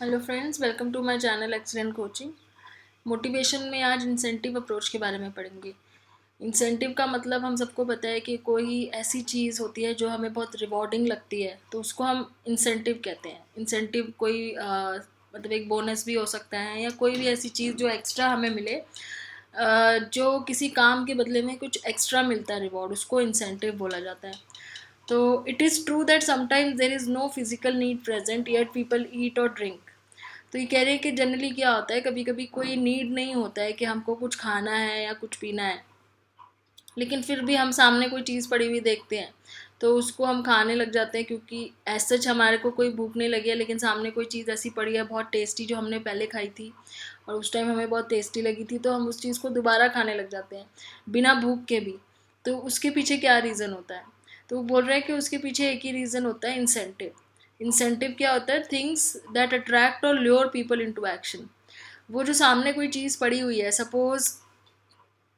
Hello friends, welcome to my channel excellent coaching. Motivation में आज incentive approach के बारे में पढ़ेंगे। इंसेंटिव का मतलब हम सबको पता है कि कोई ऐसी चीज़ होती है जो हमें बहुत रिवॉर्डिंग लगती है, तो उसको हम इंसेंटिव कहते हैं। इंसेंटिव कोई मतलब एक बोनस भी हो सकता है या कोई भी ऐसी चीज़ जो एक्स्ट्रा हमें मिले, जो किसी काम के बदले में कुछ एक्स्ट्रा मिलता है रिवॉर्ड, उसको इंसेंटिव बोला जाता है। तो it is true that sometimes there is no physical need present yet people eat और ड्रिंक। तो ये कह रहे हैं कि जनरली क्या होता है, कभी कभी कोई नीड नहीं होता है कि हमको कुछ खाना है या कुछ पीना है, लेकिन फिर भी हम सामने कोई चीज़ पड़ी हुई देखते हैं तो उसको हम खाने लग जाते हैं, क्योंकि एज सच हमारे को कोई भूख नहीं लगी है, लेकिन सामने कोई चीज़ ऐसी पड़ी है बहुत टेस्टी जो हमने पहले खाई थी और उस टाइम हमें बहुत टेस्टी लगी थी, तो हम उस चीज़ को दोबारा खाने लग जाते हैं बिना भूख के भी। तो उसके पीछे क्या रीज़न होता है? तो वो बोल रहे हैं कि उसके पीछे एक ही रीज़न होता है, इंसेंटिव। इंसेंटिव क्या होता है? थिंग्स दैट अट्रैक्ट और ल्योर पीपल इनटू एक्शन। वो जो सामने कोई चीज़ पड़ी हुई है, सपोज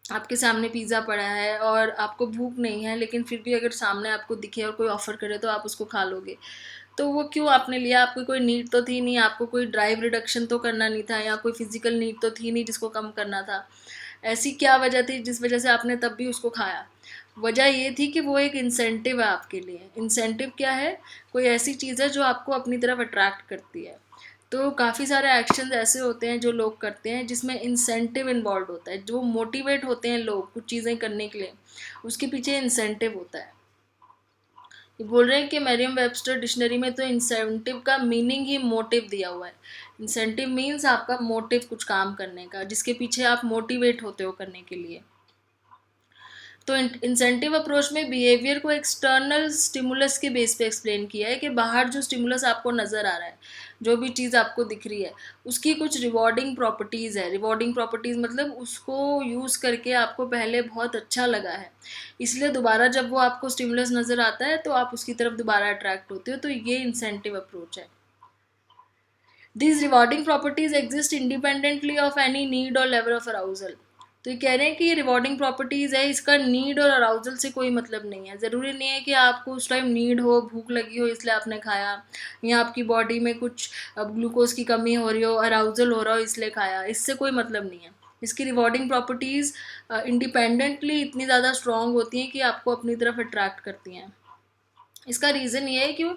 आपके सामने पिज़्ज़ा पड़ा है और आपको भूख नहीं है, लेकिन फिर भी अगर सामने आपको दिखे और कोई ऑफ़र करे तो आप उसको खा लोगे। तो वो क्यों आपने लिया? आपकी कोई नीड तो थी नहीं, आपको कोई ड्राइव रिडक्शन तो करना नहीं था या कोई फिजिकल नीड तो थी नहीं जिसको कम करना था। ऐसी क्या वजह थी जिस वजह से आपने तब भी उसको खाया? वजह ये थी कि वो एक इंसेंटिव है आपके लिए। इंसेंटिव क्या है? कोई ऐसी चीज़ है जो आपको अपनी तरफ अट्रैक्ट करती है। तो काफ़ी सारे एक्शंस ऐसे होते हैं जो लोग करते हैं जिसमें इंसेंटिव इन्वॉल्व होता है। जो मोटिवेट होते हैं लोग कुछ चीज़ें करने के लिए, उसके पीछे इंसेंटिव होता है। ये बोल रहे हैं कि मैरियम वेबस्टर डिक्शनरी में तो इंसेंटिव का मीनिंग ही मोटिव दिया हुआ है। इंसेंटिव मीन्स आपका मोटिव कुछ काम करने का, जिसके पीछे आप मोटिवेट होते हो करने के लिए। तो इंसेंटिव अप्रोच में बिहेवियर को एक्सटर्नल स्टिमुलस के बेस पे एक्सप्लेन किया है कि बाहर जो स्टिमुलस आपको नज़र आ रहा है, जो भी चीज़ आपको दिख रही है, उसकी कुछ रिवॉर्डिंग प्रॉपर्टीज़ है। रिवॉर्डिंग प्रॉपर्टीज़ मतलब उसको यूज़ करके आपको पहले बहुत अच्छा लगा है, इसलिए दोबारा जब वो आपको स्टिमुलस नज़र आता है तो आप उसकी तरफ दोबारा अट्रैक्ट होते हो। तो ये इंसेंटिव अप्रोच है। These rewarding properties exist independently of any need or level of arousal। तो ये कह रहे हैं कि ये रिवॉर्डिंग प्रॉपर्टीज़ है, इसका नीड और अराउजल से कोई मतलब नहीं है। ज़रूरी नहीं है कि आपको उस टाइम नीड हो, भूख लगी हो इसलिए आपने खाया, या आपकी बॉडी में कुछ ग्लूकोज की कमी हो रही हो, अराउजल हो रहा हो इसलिए खाया। इससे कोई मतलब नहीं है। इसकी रिवॉर्डिंग प्रॉपर्टीज़ इंडिपेंडेंटली इतनी ज़्यादा स्ट्रॉन्ग होती हैं कि आपको अपनी तरफ अट्रैक्ट करती हैं। इसका रीज़न ये है कि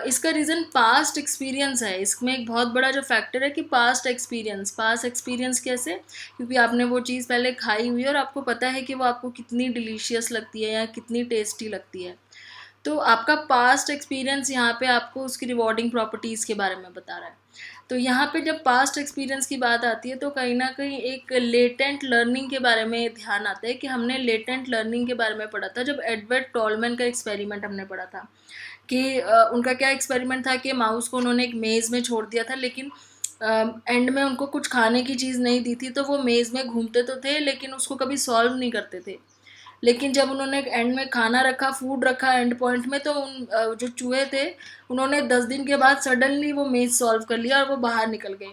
इसका रीज़न पास्ट एक्सपीरियंस है। इसमें एक बहुत बड़ा जो फैक्टर है कि पास्ट एक्सपीरियंस कैसे? क्योंकि आपने वो चीज़ पहले खाई हुई है और आपको पता है कि वो आपको कितनी डिलीशियस लगती है या कितनी टेस्टी लगती है। तो आपका पास्ट एक्सपीरियंस यहाँ पे आपको उसकी रिवॉर्डिंग प्रॉपर्टीज़ के बारे में बता रहा है। तो यहाँ पे जब पास्ट एक्सपीरियंस की बात आती है तो कहीं ना कहीं एक लेटेंट लर्निंग के बारे में ध्यान आता है कि हमने लेटेंट लर्निंग के बारे में पढ़ा था जब एडवर्ड टॉलमैन का एक्सपेरिमेंट हमने पढ़ा था। कि उनका क्या एक्सपेरिमेंट था कि माउस को उन्होंने एक मेज़ में छोड़ दिया था, लेकिन एंड में उनको कुछ खाने की चीज़ नहीं दी थी, तो वो मेज़ में घूमते तो थे लेकिन उसको कभी सॉल्व नहीं करते थे। लेकिन जब उन्होंने एंड में खाना रखा, फूड रखा एंड पॉइंट में, तो जो चूहे थे उन्होंने 10 दिन के बाद सडनली वो मेज़ सॉल्व कर लिया और वो बाहर निकल गए।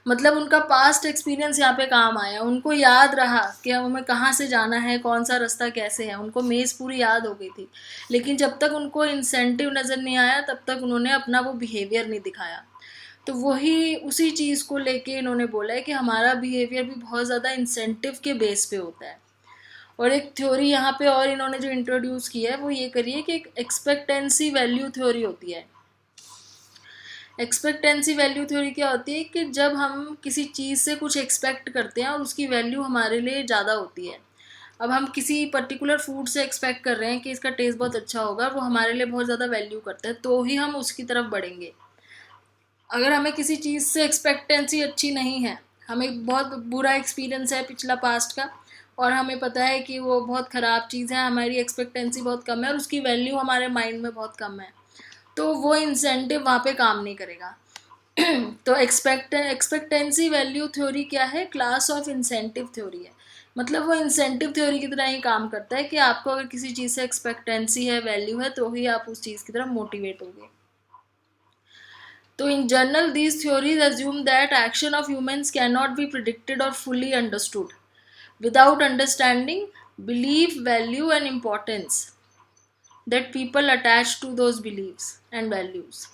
मतलब उनका पास्ट एक्सपीरियंस यहाँ पे काम आया, उनको याद रहा कि अब हमें कहाँ से जाना है, कौन सा रास्ता कैसे है, उनको मेज़ पूरी याद हो गई थी। लेकिन जब तक उनको इंसेंटिव नज़र नहीं आया तब तक उन्होंने अपना वो बिहेवियर नहीं दिखाया। तो वही उसी चीज़ को लेके इन्होंने बोला है कि हमारा बिहेवियर भी बहुत ज़्यादा इंसेंटिव के बेस पे होता है। और एक थ्योरी यहाँ पे और इन्होंने जो इंट्रोड्यूस किया है वो ये करिए कि एक एक्सपेक्टेंसी वैल्यू थ्योरी होती है। एक्सपेक्टेंसी वैल्यू थ्योरी क्या होती है कि जब हम किसी चीज़ से कुछ एक्सपेक्ट करते हैं और उसकी वैल्यू हमारे लिए ज़्यादा होती है। अब हम किसी पर्टिकुलर फूड से एक्सपेक्ट कर रहे हैं कि इसका टेस्ट बहुत अच्छा होगा, वो हमारे लिए बहुत ज़्यादा वैल्यू करता है, तो ही हम उसकी तरफ बढ़ेंगे। अगर हमें किसी चीज़ से एक्सपेक्टेंसी अच्छी नहीं है, हमें बहुत बुरा एक्सपीरियंस है पिछला पास्ट का और हमें पता है कि वो बहुत ख़राब चीज़ है, हमारी एक्सपेक्टेंसी बहुत कम है और उसकी वैल्यू हमारे माइंड में बहुत कम है, तो वो इंसेंटिव वहाँ पे काम नहीं करेगा। तो एक्सपेक्टेंसी वैल्यू थ्योरी क्या है? क्लास ऑफ इंसेंटिव थ्योरी है। मतलब वो इंसेंटिव थ्योरी की तरह ही काम करता है कि आपको अगर किसी चीज़ से एक्सपेक्टेंसी है, वैल्यू है, तो ही आप उस चीज़ की तरफ मोटिवेट होगे। तो in general, these theories assume that action of humans cannot be predicted or fully understood without understanding belief, value and importance that people attach to those beliefs and values।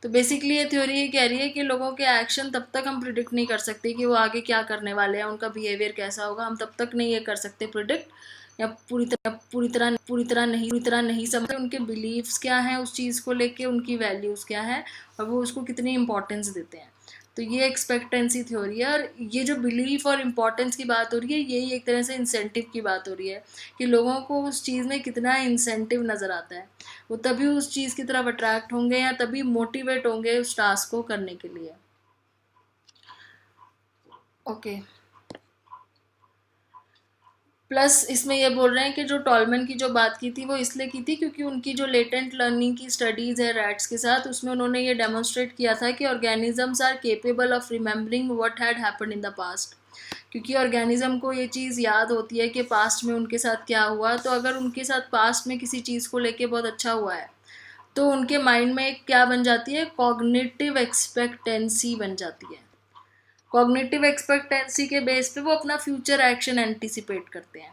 तो basically ये theory ये कह रही है कि लोगों के action तब तक हम प्रिडिक्ट नहीं कर सकते कि वो आगे क्या करने वाले हैं, उनका बिहेवियर कैसा होगा, हम तब तक नहीं ये कर सकते प्रिडिक्ट, या पूरी तरह नहीं समझते उनके बिलीव्स क्या हैं उस चीज़ को लेके, उनकी वैल्यूज़ क्या है और वो उसको कितनी इंपॉर्टेंस देते हैं। तो ये एक्सपेक्टेंसी थ्योरी है। और ये जो बिलीफ और इम्पोर्टेंस की बात हो रही है, यही एक तरह से इंसेंटिव की बात हो रही है कि लोगों को उस चीज़ में कितना इंसेंटिव नज़र आता है, वो तभी उस चीज़ की तरफ अट्रैक्ट होंगे या तभी मोटिवेट होंगे उस टास्क को करने के लिए। ओके। प्लस इसमें ये बोल रहे हैं कि जो टॉलमैन की जो बात की थी वो इसलिए की थी क्योंकि उनकी जो लेटेंट लर्निंग की स्टडीज़ है रैट्स के साथ, उसमें उन्होंने ये डेमोन्स्ट्रेट किया था कि organisms are capable of remembering what had happened in the past. क्योंकि ऑर्गेनिज्म को ये चीज़ याद होती है कि पास्ट में उनके साथ क्या हुआ, तो अगर उनके साथ पास्ट में किसी चीज़ को लेके बहुत अच्छा हुआ है तो उनके माइंड में एक क्या बन जाती है, कॉग्निटिव एक्सपेक्टेंसी बन जाती है। कॉग्निटिव एक्सपेक्टेंसी के बेस पे वो अपना फ्यूचर एक्शन एंटिसिपेट करते हैं।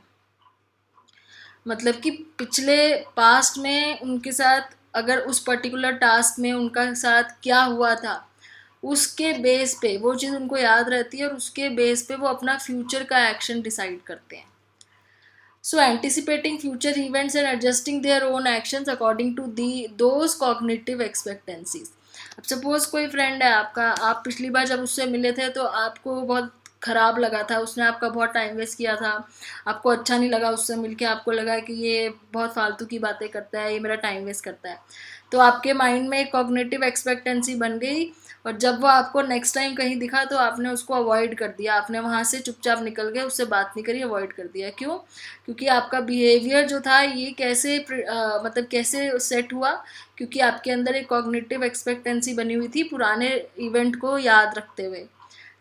मतलब कि पिछले पास्ट में उनके साथ अगर उस पर्टिकुलर टास्क में उनका साथ क्या हुआ था, उसके बेस पे वो चीज़ उनको याद रहती है और उसके बेस पे वो अपना फ्यूचर का एक्शन डिसाइड करते हैं। So anticipating future events and adjusting their own actions according to those cognitive expectancies. अब सपोज कोई फ्रेंड है आपका, आप पिछली बार जब उससे मिले थे तो आपको बहुत ख़राब लगा था, उसने आपका बहुत टाइम वेस्ट किया था, आपको अच्छा नहीं लगा उससे मिलके, आपको लगा कि ये बहुत फालतू की बातें करता है, ये मेरा टाइम वेस्ट करता है। तो आपके माइंड में एक कॉग्निटिव एक्सपेक्टेंसी बन गई और जब वो आपको नेक्स्ट टाइम कहीं दिखा तो आपने उसको अवॉइड कर दिया, आपने वहाँ से चुपचाप निकल गए, उससे बात नहीं करी, अवॉइड कर दिया। क्यों? क्योंकि आपका बिहेवियर जो था ये कैसे मतलब कैसे सेट हुआ, क्योंकि आपके अंदर एक कॉग्निटिव एक्सपेक्टेंसी बनी हुई थी पुराने इवेंट को याद रखते हुए,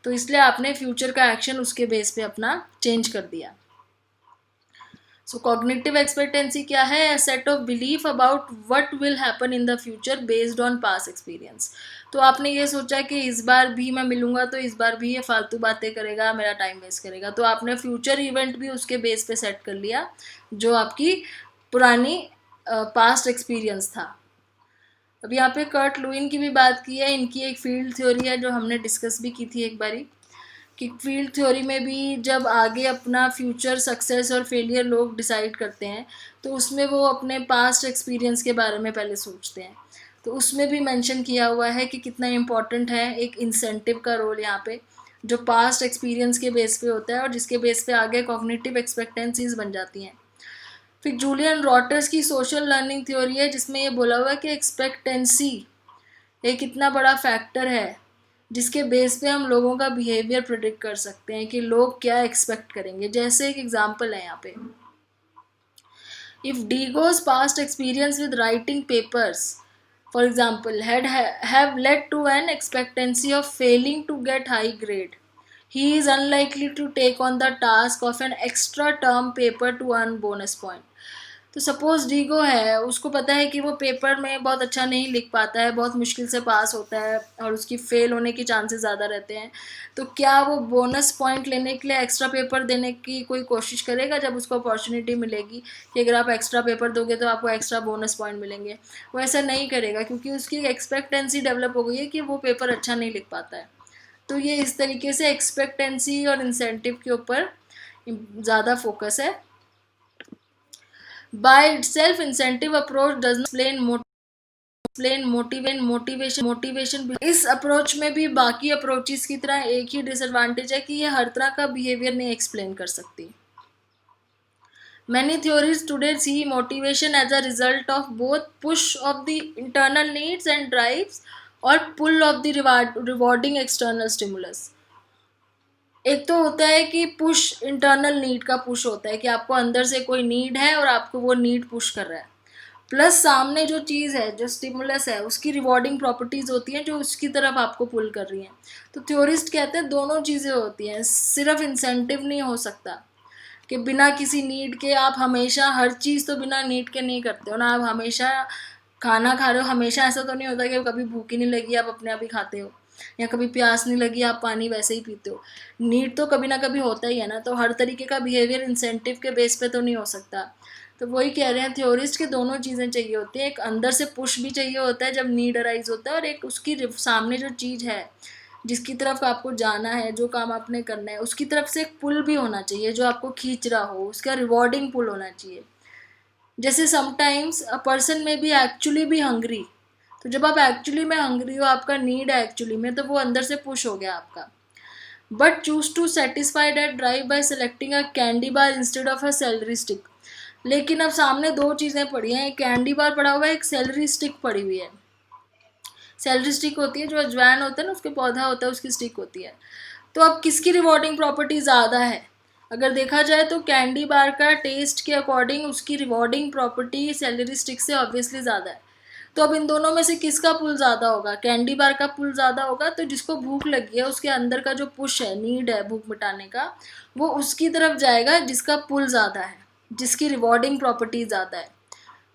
तो इसलिए आपने फ्यूचर का एक्शन उसके बेस पे अपना चेंज कर दिया। सो कॉग्निटिव एक्सपेक्टेंसी क्या है? A set of belief about what will happen in the future based on past experience. तो आपने ये सोचा कि इस बार भी मैं मिलूंगा तो इस बार भी ये फालतू बातें करेगा, मेरा टाइम वेस्ट करेगा, तो आपने फ्यूचर इवेंट भी उसके बेस पे सेट कर लिया जो आपकी पुरानी पास्ट एक्सपीरियंस था। अब यहाँ पे कर्ट लुइन की भी बात की है, इनकी एक फील्ड थ्योरी है जो हमने डिस्कस भी की थी एक बारी, कि फील्ड थ्योरी में भी जब आगे अपना फ्यूचर सक्सेस और फेलियर लोग डिसाइड करते हैं तो उसमें वो अपने पास्ट एक्सपीरियंस के बारे में पहले सोचते हैं। तो उसमें भी मेंशन किया हुआ है कि कितना इम्पोर्टेंट है एक इंसेंटिव का रोल यहाँ पे, जो पास्ट एक्सपीरियंस के बेस पे होता है और जिसके बेस पे आगे कॉग्निटिव एक्सपेक्टेंसीज बन जाती हैं। फिर जूलियन रॉटर्स की सोशल लर्निंग थ्योरी है जिसमें ये बोला हुआ है कि एक्सपेक्टेंसी एक इतना बड़ा फैक्टर है जिसके बेस पे हम लोगों का बिहेवियर प्रेडिक्ट कर सकते हैं कि लोग क्या एक्सपेक्ट करेंगे। जैसे एक एग्जांपल है यहाँ पे, if Diego's past experience with writing papers for example have led to an expectancy of failing to get high grade, he is unlikely to take on the task of an extra term paper to earn bonus point। तो suppose Diego है, उसको पता है कि वो paper में बहुत अच्छा नहीं लिख पाता है, बहुत मुश्किल से पास होता है और उसकी फेल होने के चांसेस ज़्यादा रहते हैं, तो क्या वो बोनस पॉइंट लेने के लिए एक्स्ट्रा पेपर देने की कोई कोशिश करेगा जब उसको अपॉर्चुनिटी मिलेगी कि अगर आप एक्स्ट्रा पेपर दोगे तो आपको एक्स्ट्रा बोनस पॉइंट मिलेंगे? वो ऐसा नहीं करेगा क्योंकि उसकी एक एक्सपेक्टेंसी डेवलप हो गई है कि वो पेपर अच्छा नहीं लिख पाता है। तो ये इस तरीके से एक्सपेक्टेंसी और इंसेंटिव के ऊपर ज़्यादा फोकस है। By itself, incentive approach does not explain motivation। इस अप्रोच में भी बाकी अप्रोचेस की तरह एक ही डिसएडवांटेज है कि ये हर तरह का बिहेवियर नहीं एक्सप्लेन कर सकती। Many theories today see motivation as a result of both push of the internal needs and drives or pull of the rewarding external stimulus। एक तो होता है कि पुश, इंटरनल नीड का पुश होता है कि आपको अंदर से कोई नीड है और आपको वो नीड पुश कर रहा है, प्लस सामने जो चीज़ है, जो स्टिमुलस है, उसकी रिवॉर्डिंग प्रॉपर्टीज़ होती हैं जो उसकी तरफ आपको पुल कर रही हैं। तो थ्योरिस्ट कहते हैं दोनों चीज़ें होती हैं, सिर्फ इंसेंटिव नहीं हो सकता कि बिना किसी नीड के आप हमेशा हर चीज़ तो बिना नीड के नहीं करते हो ना। आप हमेशा खाना खा रहे हो, हमेशा ऐसा तो नहीं होता कि कभी भूख ही नहीं लगी आप अपने आप ही खाते हो, या कभी प्यास नहीं लगी आप पानी वैसे ही पीते हो। नीड तो कभी ना कभी होता ही है ना। तो हर तरीके का बिहेवियर इंसेंटिव के बेस पे तो नहीं हो सकता। तो वही कह रहे हैं थ्योरिस्ट के दोनों चीज़ें चाहिए होती हैं, एक अंदर से पुश भी चाहिए होता है जब नीड अराइज होता है, और एक उसकी सामने जो चीज़ है जिसकी तरफ आपको जाना है, जो काम आपने करना है, उसकी तरफ से एक पुल भी होना चाहिए जो आपको खींच रहा हो, उसका रिवॉर्डिंग पुल होना चाहिए। जैसे समटाइम्स अ पर्सन में बी एक्चुअली भी हंग्री, तो जब आप एक्चुअली में हंग्री हो, आपका नीड है एक्चुअली में, तो वो अंदर से पुश हो गया आपका। But choose to satisfy that drive by selecting a candy bar instead of a celery stick. लेकिन अब सामने दो चीज़ें पड़ी हैं, एक कैंडी बार पड़ा हुआ है, एक सेलरी स्टिक पड़ी हुई है। सेलरी स्टिक होती है जो अजवाइन होता है ना, उसके पौधा होता है, उसकी स्टिक होती है। तो अब किसकी रिवॉर्डिंग प्रॉपर्टी ज़्यादा है? अगर देखा जाए तो कैंडी बार का टेस्ट के अकॉर्डिंग उसकी रिवॉर्डिंग प्रॉपर्टी सेलरी स्टिक से ऑब्वियसली ज़्यादा है। तो अब इन दोनों में से किसका पुल ज़्यादा होगा? कैंडी बार का पुल ज़्यादा होगा। तो जिसको भूख लगी है, उसके अंदर का जो पुश है, नीड है भूख मिटाने का, वो उसकी तरफ जाएगा जिसका पुल ज़्यादा है, जिसकी रिवॉर्डिंग प्रॉपर्टी ज़्यादा है।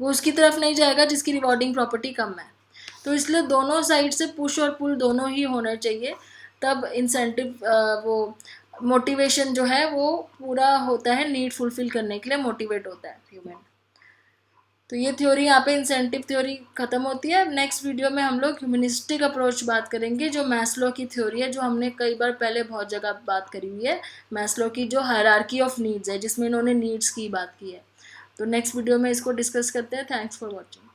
वो उसकी तरफ नहीं जाएगा जिसकी रिवॉर्डिंग प्रॉपर्टी कम है। तो इसलिए दोनों साइड से पुश और पुल दोनों ही होने चाहिए, तब इंसेंटिव वो मोटिवेशन जो है वो पूरा होता है, नीड फुलफिल करने के लिए मोटिवेट होता है ह्यूमन। तो ये थ्योरी यहाँ पे इंसेंटिव थ्योरी खत्म होती है। नेक्स्ट वीडियो में हम लोग ह्यूमनिस्टिक अप्रोच बात करेंगे, जो मैस्लो की थ्योरी है, जो हमने कई बार पहले बहुत जगह बात करी हुई है। मैस्लो की जो हायरार्की ऑफ नीड्स है, जिसमें इन्होंने नीड्स की बात की है। तो नेक्स्ट वीडियो में इसको डिस्कस करते हैं। Thanks for watching.